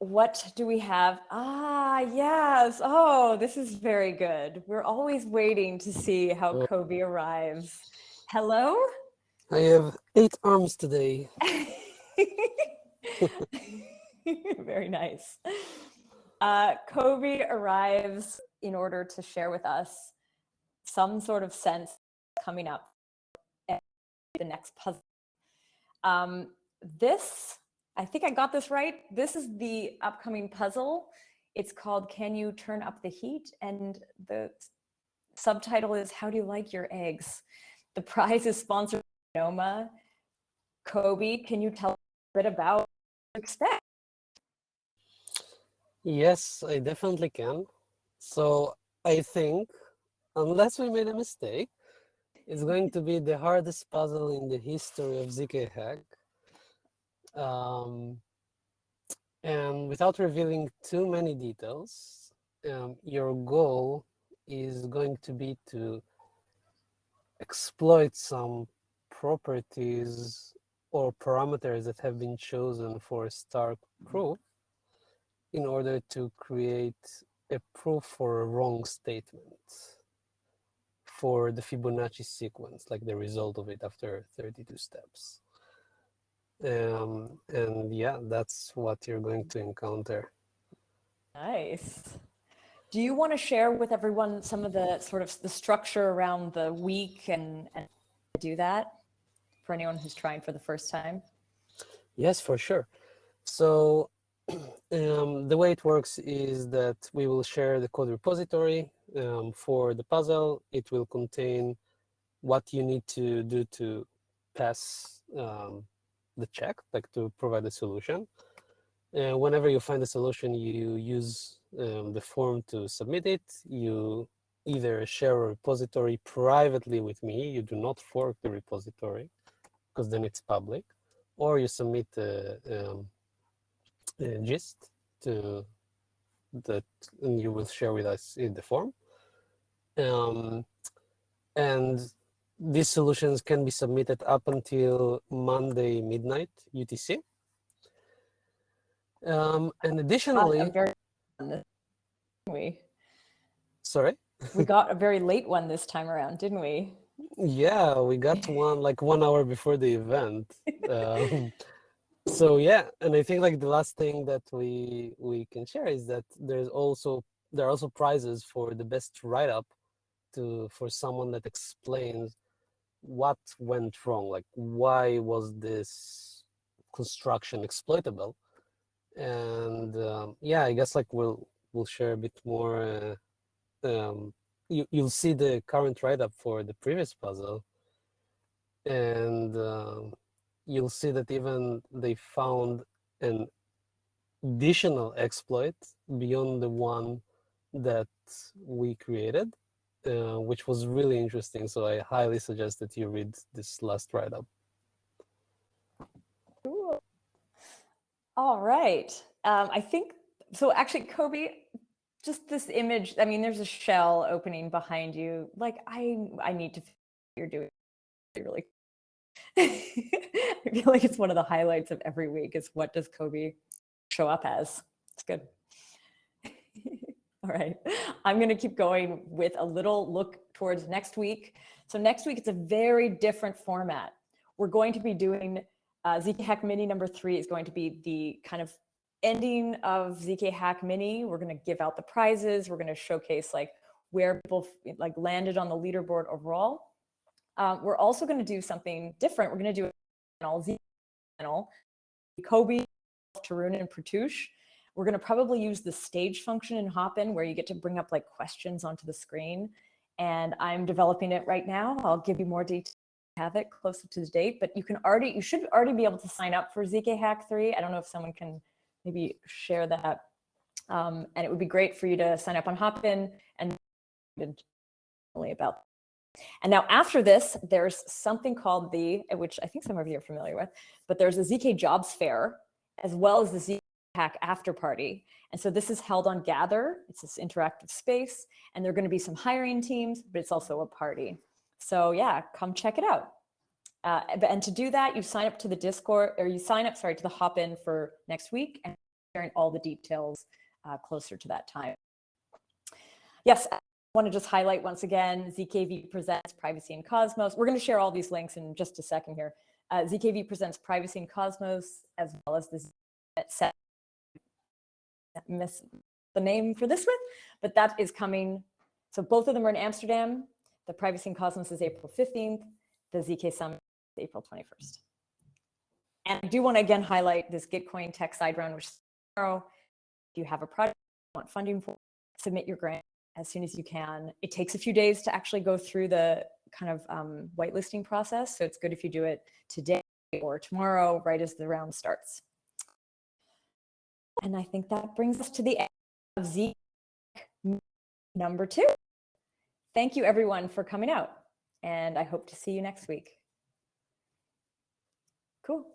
What do we have? Ah, yes. Oh, this is very good. We're always waiting to see how Oh, Kobi arrives. Hello? I have 8 arms today. Very nice. Kobe arrives in order to share with us some sort of sense coming up at the next puzzle. This, I think I got this right. This is the upcoming puzzle. It's called Can You Turn Up the Heat? And the subtitle is How Do You Like Your Eggs? The prize is sponsored by Noma. Kobe, can you tell us a bit about what to expect? Yes, I definitely can. So I think, unless we made a mistake, it's going to be the hardest puzzle in the history of ZK Hack. Um, and without revealing too many details, your goal is going to be to exploit some properties or parameters that have been chosen for star proof in order to create a proof for a wrong statement for the Fibonacci sequence, like the result of it after 32 steps. And yeah, that's what you're going to encounter. Nice. Do you want to share with everyone some of the sort of the structure around the week and do that for anyone who's trying for the first time? Yes, for sure. So the way it works is that we will share the code repository for the puzzle. It will contain what you need to do to pass the check, like to provide a solution. Whenever you find a solution, you use the form to submit it. You either share a repository privately with me, you do not fork the repository, because then it's public, or you submit a gist to that, and you will share with us in the form. And these solutions can be submitted up until Monday midnight UTC. And Got a additionally, very we sorry? we got a very late one this time around, didn't we? Yeah, we got one like 1 hour before the event. So yeah, and I think like the last thing that we can share is that there are also prizes for the best write-up for someone that explains what went wrong, like why was this construction exploitable. And yeah, I guess like we'll share a bit more. You'll see the current write-up for the previous puzzle, and you'll see that even they found an additional exploit beyond the one that we created, which was really interesting. So I highly suggest that you read this last write-up. Cool. All right. I think so. Actually, Kobe, just this image. I mean, there's a shell opening behind you. Like, I need to. You're doing really. I feel like it's one of the highlights of every week. Is what does Kobe show up as? It's good. All right. I'm going to keep going with a little look towards next week. So next week, it's a very different format. We're going to be doing ZK Hack Mini number 3 is going to be the kind of ending of ZK Hack Mini. We're going to give out the prizes. We're going to showcase like where people like landed on the leaderboard overall. We're also going to do something different. We're going to do a channel, ZK channel, Kobe, Tarun, and Pratouche. We're going to probably use the stage function in Hopin where you get to bring up like questions onto the screen. And I'm developing it right now. I'll give you more details. Have it closer to the date, but you should already be able to sign up for ZK Hack 3. I don't know if someone can maybe share that. And it would be great for you to sign up on Hopin and about. And now after this, there's something called which I think some of you are familiar with, but there's a ZK Jobs Fair as well as the ZK Hack After Party. And so this is held on Gather. It's this interactive space, and there are going to be some hiring teams, but it's also a party. So yeah, come check it out. And to do that, you sign up to the Discord, or you sign up, to the Hopin for next week, and sharing all the details closer to that time. Yes, I want to just highlight once again, ZKV presents Privacy in Cosmos. We're going to share all these links in just a second here. ZKV presents Privacy in Cosmos, as well as the set. Miss the name for this with, but that is coming. So both of them are in Amsterdam. The Privacy in Cosmos is April 15th. The ZK Summit is April 21st. And I do want to again highlight this Gitcoin Tech Side Round, which is tomorrow. If you have a project you want funding for, submit your grant as soon as you can. It takes a few days to actually go through the kind of whitelisting process. So it's good if you do it today or tomorrow, right as the round starts. And I think that brings us to the end of ZK number 2. Thank you everyone for coming out, and I hope to see you next week. Cool.